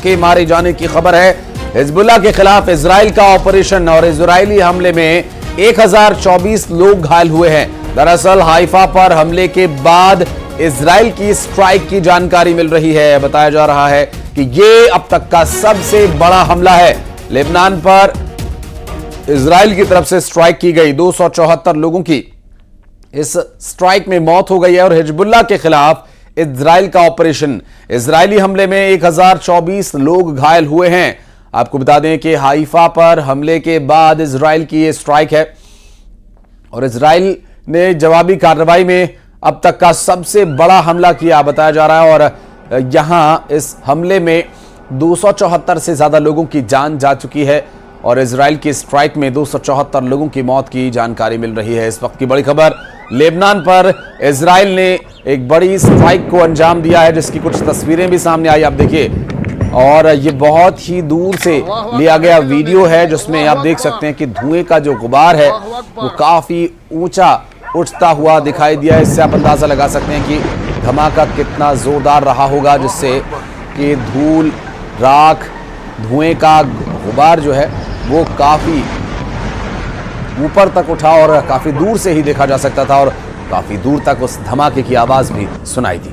के मारे जाने की खबर है। हिजबुल्लाह के खिलाफ इजराइल का ऑपरेशन और इजरायली हमले में 1024 लोग घायल हुए हैं। दरअसल हाइफा पर हमले के बाद इजराइल की स्ट्राइक की जानकारी मिल रही है। बताया जा रहा है कि यह अब तक का सबसे बड़ा हमला है। लेबनान पर इजराइल की तरफ से स्ट्राइक की गई, 274 लोगों की इस स्ट्राइक में मौत हो गई है और हिजबुल्लाह के खिलाफ इजराइल का ऑपरेशन, इजरायली हमले में 1024 लोग घायल हुए हैं। आपको बता दें कि हाइफा पर हमले के बाद इजराइल की यह स्ट्राइक है और इजराइल ने जवाबी कार्रवाई में अब तक का सबसे बड़ा हमला किया बताया जा रहा है और यहां इस हमले में 274 से ज्यादा लोगों की जान जा चुकी है और इजराइल की स्ट्राइक में 274 लोगों की मौत की जानकारी मिल रही है। इस वक्त की बड़ी खबर, लेबनान पर इजराइल ने एक बड़ी स्ट्राइक को अंजाम दिया है, जिसकी कुछ तस्वीरें भी सामने आई, आप देखिए। और ये बहुत ही दूर से लिया गया वीडियो है, जिसमें आप देख सकते हैं कि धुएं का जो गुबार है वो काफी ऊंचा उठता हुआ दिखाई दिया है। इससे आप अंदाजा लगा सकते हैं कि धमाका कितना जोरदार रहा होगा, जिससे कि धूल, राख, धुएं का गुबार जो है वो काफी ऊपर तक उठा और काफी दूर से ही देखा जा सकता था और काफी दूर तक उस धमाके की आवाज भी सुनाई दी।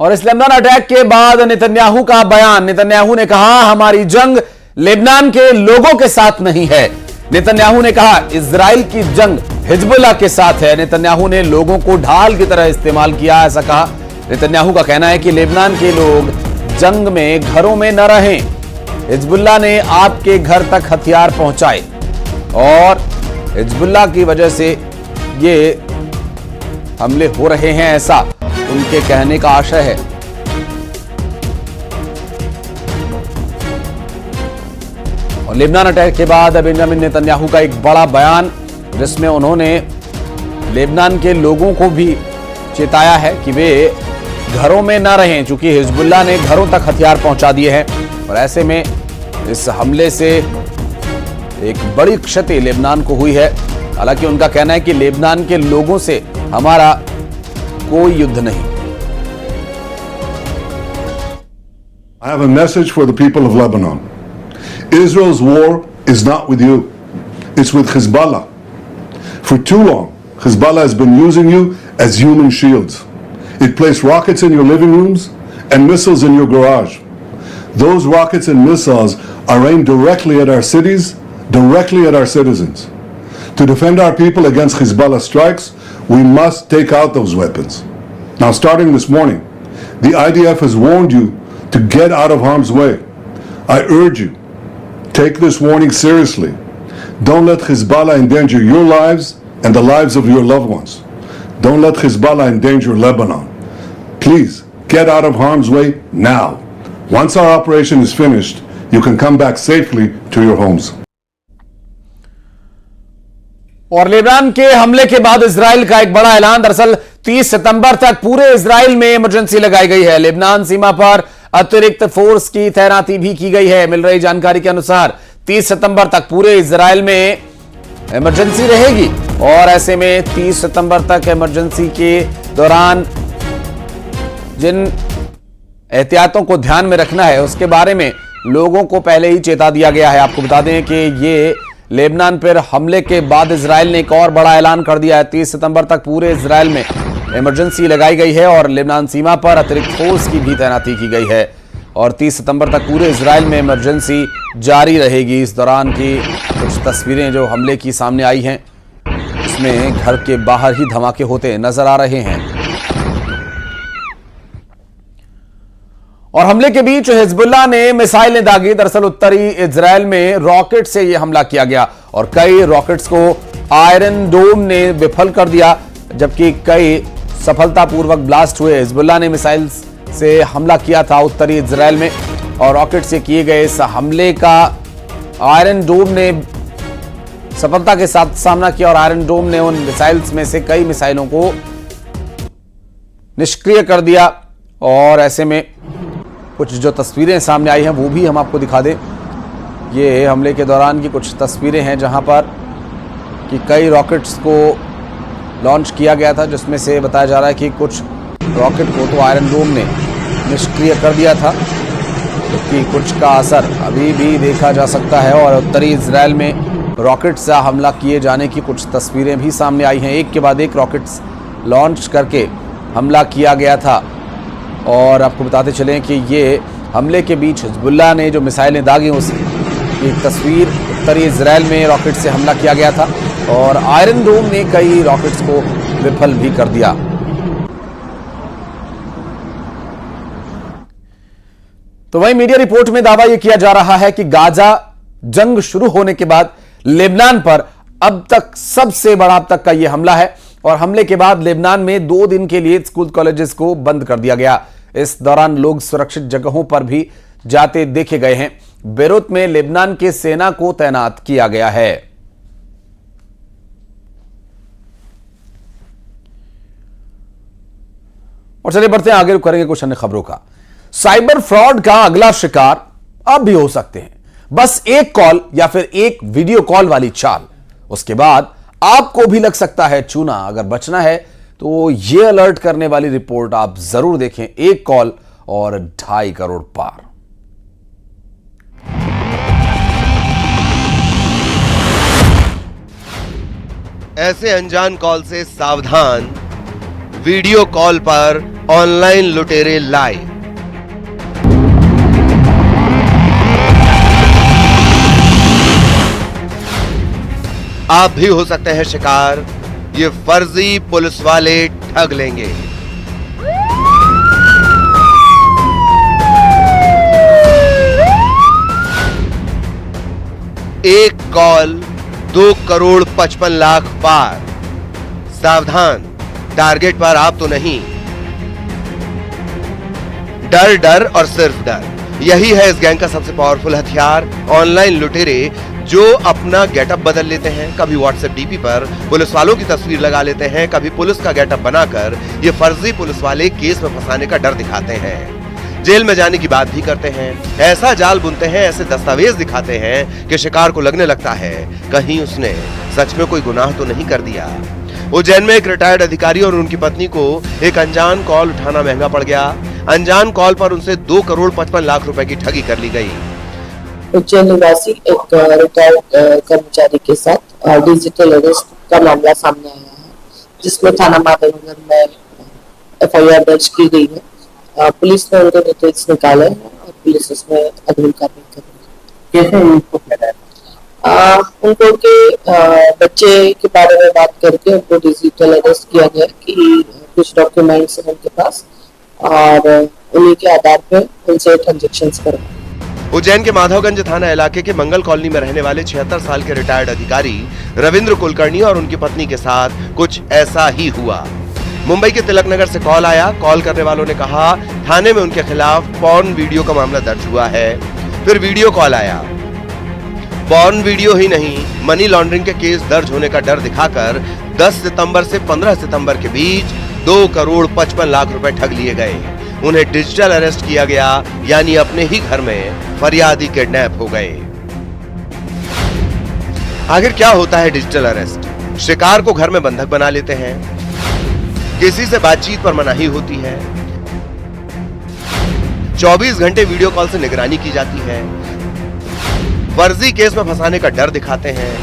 और इस लेबनान अटैक के बाद नेतन्याहू का बयान, नेतन्याहू ने कहा हमारी जंग लेबनान के लोगों के साथ नहीं है। नेतन्याहू ने कहा इजराइल की जंग हिजबुल्लाह के साथ है। नेतन्याहू ने लोगों को ढाल की तरह इस्तेमाल किया, ऐसा कहा। नेतन्याहू का कहना है कि लेबनान के लोग जंग में घरों में न रहें। हिजबुल्लाह ने आपके घर तक हथियार पहुंचाए और हिजबुल्लाह की वजह से ये हमले हो रहे हैं, ऐसा उनके कहने का आशय है। और लेबनान अटैक के बाद बेंजामिन नेतन्याहू का एक बड़ा बयान, जिसमें उन्होंने लेबनान के लोगों को भी चेताया है कि वे घरों में ना रहें, क्योंकि हिजबुल्लाह ने घरों तक हथियार पहुंचा दिए हैं और ऐसे में इस हमले से एक बड़ी क्षति लेबनान को हुई है। हालांकि उनका कहना है कि लेबनान के लोगों से हमारा कोई युद्ध नहीं। I have a message for the people of Lebanon. Israel's war is not with you. It's with Hezbollah. For too long, Hezbollah has been using you as human shields. It placed rockets in your living rooms and missiles in your garage. Those rockets and missiles are aimed directly at our cities, directly at our citizens. To defend our people against Hezbollah strikes, we must take out those weapons. Now, starting this morning, the IDF has warned you to get out of harm's way. I urge you, take this warning seriously. Don't let Hezbollah endanger your lives and the lives of your loved ones. Don't let Hezbollah endanger Lebanon. Please, get out of harm's way now. Once our operation is finished, you can come back safely to your homes. और Lebanon के हमले के बाद Israel का एक बड़ा ऐलान, दरअसल 30 सितंबर तक पूरे इजराइल में इमरजेंसी लगाई गई है। लेबनान सीमा पर अतिरिक्त फोर्स की तैनाती भी की गई है। मिल रही जानकारी के अनुसार 30 सितंबर तक पूरे इजराइल में इमरजेंसी रहेगी और ऐसे में 30 सितंबर तक इमरजेंसी के दौरान जिन एहतियातों को ध्यान में रखना है उसके बारे में लोगों को पहले ही चेता दिया गया है। आपको बता दें कि ये लेबनान पर हमले के बाद इजराइल ने एक और बड़ा ऐलान कर दिया है। 30 सितंबर तक पूरे इजराइल में इमरजेंसी लगाई गई है और लेबनान सीमा पर अतिरिक्त फोर्स की भी तैनाती की गई है और 30 सितंबर तक पूरे इजराइल में इमरजेंसी जारी रहेगी। इस दौरान की कुछ तस्वीरें जो हमले की सामने आई हैं, इसमें घर के बाहर ही धमाके होते नजर आ रहे हैं। और हमले के बीच हिजबुल्लाह ने मिसाइलें दागी। दरअसल उत्तरी इजराइल में रॉकेट से यह हमला किया गया और कई रॉकेट्स को आयरन डोम ने विफल कर दिया, जबकि कई सफलतापूर्वक ब्लास्ट हुए। हिजबुल्लाह ने मिसाइल से हमला किया था उत्तरी इजराइल में और रॉकेट से किए गए इस हमले का आयरन डोम ने सफलता के साथ सामना किया और आयरन डोम ने उन मिसाइल्स में से कई मिसाइलों को निष्क्रिय कर दिया। और ऐसे में कुछ जो तस्वीरें सामने आई हैं वो भी हम आपको दिखा दें। ये हमले के दौरान की कुछ तस्वीरें हैं जहां पर कि कई रॉकेट्स को लॉन्च किया गया था, जिसमें से बताया जा रहा है कि कुछ रॉकेट को तो आयरन डोम ने निष्क्रिय कर दिया था, जबकि कुछ का असर अभी भी देखा जा सकता है। और उत्तरी इजराइल में रॉकेट से हमला किए जाने की कुछ तस्वीरें भी सामने आई हैं। एक के बाद एक रॉकेट्स लॉन्च करके हमला किया गया था। और आपको बताते चलें कि ये हमले के बीच हिजबुल्लाह ने जो मिसाइलें दागी उसकी एक तस्वीर, उत्तरी इजराइल में रॉकेट से हमला किया गया था और आयरन डोम ने कई रॉकेट्स को विफल भी कर दिया। तो वहीं मीडिया रिपोर्ट में दावा यह किया जा रहा है कि गाजा जंग शुरू होने के बाद लेबनान पर अब तक सबसे बड़ा अब तक का यह हमला है। और हमले के बाद लेबनान में 2 दिन के लिए स्कूल कॉलेजेस को बंद कर दिया गया। इस दौरान लोग सुरक्षित जगहों पर भी जाते देखे गए हैं। बेरूत में लेबनान के सेना को तैनात किया गया है। और चलिए बढ़ते हैं आगे, करेंगे कुछ अन्य खबरों का। साइबर फ्रॉड का अगला शिकार अब भी हो सकते हैं। बस एक कॉल या फिर एक वीडियो कॉल वाली चाल, उसके बाद आपको भी लग सकता है चूना। अगर बचना है तो यह अलर्ट करने वाली रिपोर्ट आप जरूर देखें। एक कॉल और 2.5 करोड़ पार। ऐसे अनजान कॉल से सावधान, वीडियो कॉल पर ऑनलाइन लुटेरे लाइव। आप भी हो सकते हैं शिकार, ये फर्जी पुलिस वाले ठग लेंगे। एक कॉल 2 करोड़ 55 लाख पार। सावधान, टारगेट पर आप तो नहीं। डर डर और सिर्फ डर, यही है इस गैंग का सबसे पावरफुल हथियार। ऑनलाइन लुटेरे जो अपना गेटअप बदल लेते हैं, कभी व्हाट्सएप डीपी पर पुलिस वालों की तस्वीर लगा लेते हैं, कभी पुलिस का गेटअप बनाकर ये फर्जी पुलिस वाले केस में फंसाने का डर दिखाते हैं। जेल में जाने की बात भी करते हैं। ऐसा जाल बुनते हैं, ऐसे दस्तावेज दिखाते हैं कि शिकार को लगने लगता है कहीं उसने सच में कोई गुनाह तो नहीं कर दिया। उज्जैन में एक रिटायर्ड अधिकारी और उनकी पत्नी को एक अनजान कॉल उठाना महंगा पड़ गया। अनजान कॉल पर उनसे 2 करोड़ 55 लाख रुपए की ठगी कर ली गई। उज्जैन निवासी एक रिटायर्ड कर्मचारी के साथ डिजिटल अरेस्ट का मामला सामने आया है, जिसमें थाना माधवनगर में FIR दर्ज की गई है। पुलिस ने उनके डिटेल्स निकाले हैं और पुलिस उसमें अग्रिम कार्रवाई कर रही है। कैसे उनको उनको के बच्चे के बारे में बात करके उनको डिजिटल अरेस्ट किया गया कि कुछ डॉक्यूमेंट्स हैं उनके पास और उन्हीं के आधार पर उनसे ट्रांजेक्शंस करवाए। उज्जैन के माधवगंज थाना इलाके के मंगल कॉलोनी में रहने वाले 76 साल के रिटायर्ड अधिकारी रविंद्र कुलकर्णी और उनकी पत्नी के साथ कुछ ऐसा ही हुआ। मुंबई के तिलक नगर से कॉल आया। कॉल करने वालों ने कहा थाने में उनके खिलाफ पॉर्न वीडियो का मामला दर्ज हुआ है। फिर वीडियो कॉल आया। पॉर्न वीडियो ही नहीं, मनी लॉन्ड्रिंग के केस दर्ज होने का डर दिखाकर 10 सितंबर से 15 सितंबर के बीच 2 करोड़ 55 लाख रुपए ठग लिए गए। उन्हें डिजिटल अरेस्ट किया गया, यानी अपने ही घर में फरियादी किडनैप हो गए। आखिर क्या होता है डिजिटल अरेस्ट? शिकार को घर में बंधक बना लेते हैं, किसी से बातचीत पर मनाही होती है, 24 घंटे वीडियो कॉल से निगरानी की जाती है, फर्जी केस में फंसाने का डर दिखाते हैं,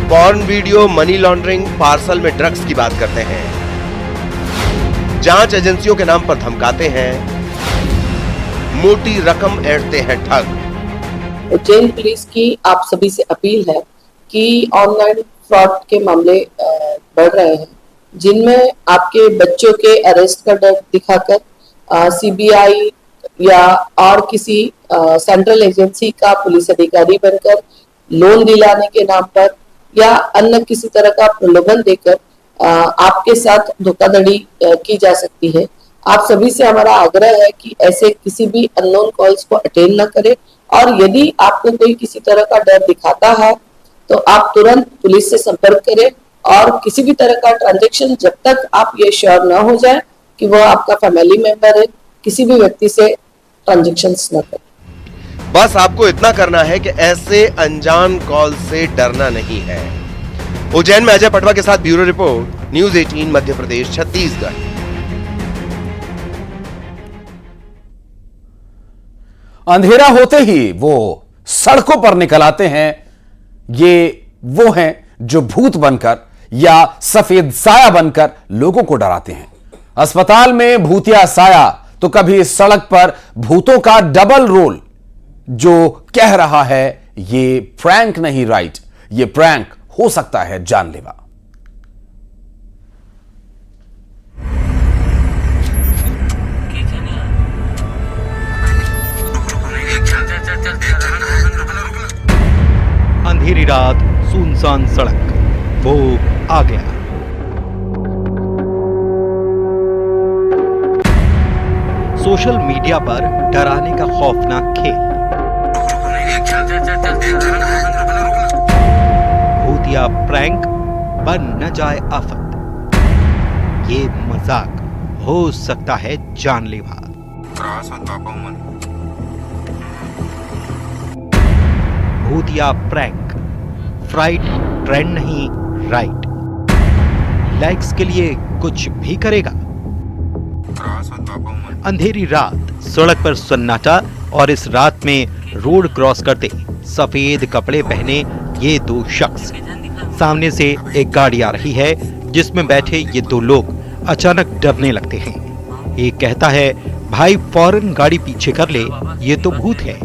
porn video, money laundering, parcel में ड्रग्स की बात करते हैं, जांच एजेंसियों के नाम पर धमकाते हैं, मोटी रकम ऐंठते हैं ठग। उज्जैन पुलिस की आप सभी से अपील है कि ऑनलाइन फ्रॉड के मामले बढ़ रहे हैं, जिनमें आपके बच्चों के अरेस्ट का डर दिखाकर CBI या और किसी सेंट्रल एजेंसी का पुलिस अधिकारी बनकर लोन दिलाने के नाम पर या अन्य किसी तरह का प्रलोभन देकर आपके साथ धोखाधड़ी की जा सकती है। आप सभी से हमारा आग्रह है कि ऐसे किसी भी अननोन कॉल्स को अटेंड न करें और यदि आपको कोई किसी तरह का डर दिखाता है तो आप तुरंत पुलिस से संपर्क करें और किसी भी तरह का ट्रांजैक्शन जब तक आप ये श्योर ना हो जाए कि वो आपका फैमिली मेंबर है, किसी भी व्यक्ति से ट्रांजैक्शंस न करें। बस आपको इतना करना है कि ऐसे अनजान कॉल से डरना नहीं है। उज्जैन में अजय पटवा के साथ bureau report, news 18 Madhya Pradesh Chhattisgarh. अंधेरा होते ही वो सड़कों पर निकल आते हैं। ये वो हैं जो भूत बनकर या सफेद साया बनकर लोगों को डराते हैं। अस्पताल में भूतिया साया तो कभी सड़क पर भूतों का डबल रोल। जो कह रहा है ये प्रैंक नहीं राइट, ये प्रैंक हो सकता है जानलेवा। अंधेरी रात, सुनसान सड़क, वो आ गया। सोशल मीडिया पर डराने का खौफनाक खेल, भूतिया प्रैंक बन न जाए आफत, ये मजाक हो सकता है जानलेवा। भूतिया प्रैंक, फ्राइट ट्रेंड नहीं राइट, लाइक्स के लिए कुछ भी करेगा। अंधेरी रात, सड़क पर सन्नाटा और इस रात में रोड क्रॉस करते सफेद कपड़े पहने ये दो शख्स। सामने से एक गाड़ी आ रही है जिसमें बैठे ये दो लोग अचानक डरने लगते हैं। एक कहता है, भाई फौरन गाड़ी पीछे कर ले, ये तो भूत है।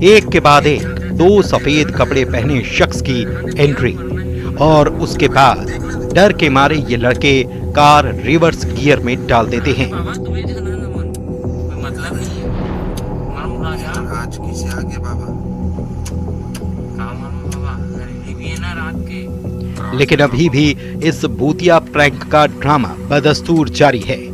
एक के बाद एक दो सफेद कपड़े पहने शख्स की एंट्री और उसके बाद डर के मारे ये लड़के कार रिवर्स गियर में डाल देते हैं। लेकिन अभी भी इस भूतिया प्रैंक का ड्रामा बदस्तूर जारी है।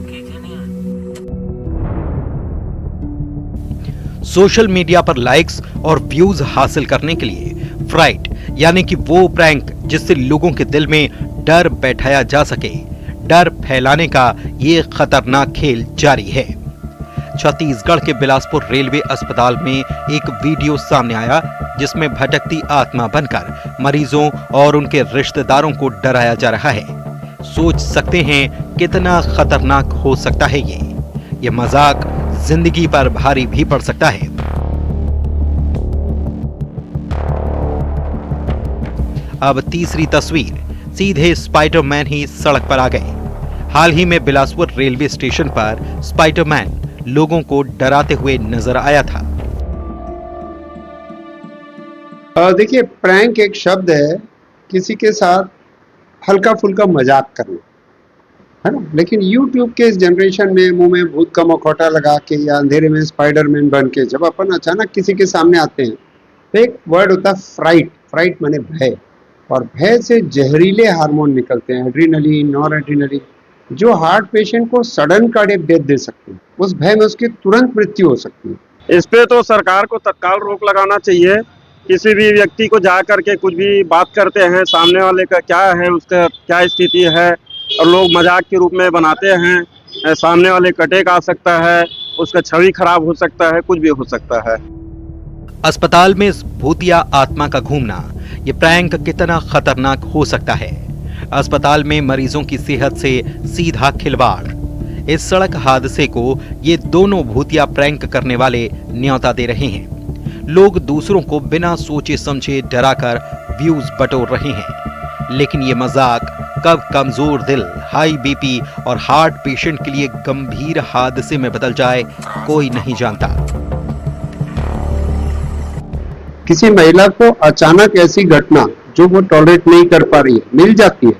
सोशल मीडिया पर लाइक्स और व्यूज हासिल करने के लिए फ्राइट यानी कि वो प्रैंक जिससे लोगों के दिल में डर बैठाया जा सके, डर फैलाने का ये खतरनाक खेल जारी है। छत्तीसगढ़ के बिलासपुर रेलवे अस्पताल में एक वीडियो सामने आया जिसमें भटकती आत्मा बनकर मरीजों और उनके रिश्तेदारों को डराया जा रहा है। सोच सकते हैं कितना खतरनाक हो सकता है ये मजाक जिंदगी पर भारी भी पड़ सकता है। अब तीसरी तस्वीर, सीधे स्पाइडरमैन ही सड़क पर आ गए। हाल ही में बिलासपुर रेलवे स्टेशन पर स्पाइडरमैन लोगों को डराते हुए नजर आया था। देखिए, प्रैंक एक शब्द है किसी के साथ हल्का फुल्का मजाक करना, है ना। लेकिन YouTube के इस जनरेशन में मुंह में भूत का मुखौटा लगा के या अंधेरे में स्पाइडरमैन बन के जब अपन अचानक किसी के सामने आते हैं तो एक वर्ड होता है फ्राइट। फ्राइट माने भय, और भय से जहरीले हार्मोन निकलते हैं, एड्रीनलिन, नॉर एड्रीनलिन, जो हार्ट पेशेंट को सडन कार्डियक डेथ दे सकते हैं। उस भय में उसकी तुरंत मृत्यु हो सकती है। इस पे तो सरकार को तत्काल रोक लगाना चाहिए। किसी भी व्यक्ति को जा करके कुछ भी बात करते हैं, सामने वाले का क्या है, उसका क्या स्थिति है, और लोग मजाक के रूप में बनाते हैं। सामने वाले कटेक आ सकता है, उसका छवि खराब हो सकता है, कुछ भी हो सकता है। अस्पताल में इस भूतिया आत्मा का घूमना, ये प्रैंक कितना खतरनाक हो सकता है। अस्पताल में मरीजों की सेहत से सीधा खिलवाड़। इस सड़क हादसे को ये दोनों भूतिया प्रैंक करने वाले न्योता दे रहे हैं। लोग दूसरों को बिना सोचे समझे डराकर व्यूज बटोर रहे हैं। लेकिन ये मजाक कब कमजोर दिल, हाई बीपी और हार्ट पेशेंट के लिए गंभीर हादसे में बदल जाए, कोई नहीं जानता। किसी महिला को अचानक ऐसी घटना जो वो टॉलरेट नहीं कर पा रही है मिल जाती है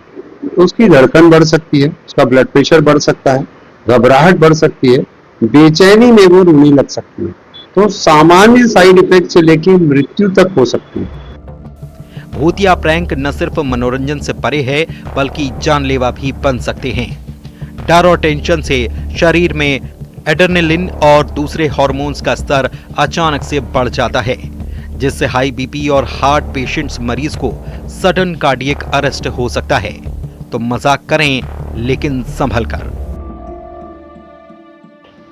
तो उसकी धड़कन बढ़ सकती है, उसका ब्लड प्रेशर बढ़ सकता है, घबराहट बढ़ सकती है, बेचैनी में वो रोने लग सकती है। तो सामान्य साइड इफेक्ट से लेकर मृत्यु तक हो सकती है। भूतिया प्रैंक न सिर्फ मनोरंजन से परे है बल्कि जानलेवा भी बन सकते हैं। डर और टेंशन से शरीर में एड्रेनलिन और दूसरे हार्मोन्स का स्तर अचानक से बढ़ जाता है, जिससे हाई बीपी और हार्ट पेशेंट्स मरीज को सडन कार्डियक अरेस्ट हो सकता है। तो मजाक करें लेकिन संभल कर।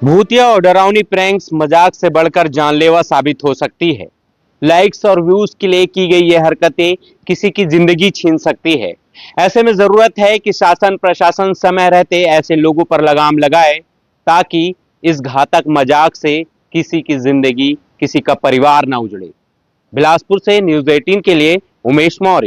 भूतिया और डरावनी प्रैंक्स मजाक से बढ़कर जानलेवा साबित हो सकती है। लाइक्स और व्यूज के लिए की गई ये हरकतें किसी की जिंदगी छीन सकती है। ऐसे में जरूरत है कि शासन प्रशासन समय रहते ऐसे लोगों पर लगाम लगाए, ताकि इस घातक मजाक से किसी की जिंदगी, किसी का परिवार ना उजड़े। बिलासपुर से न्यूज़ 18 के लिए उमेश मौर्य।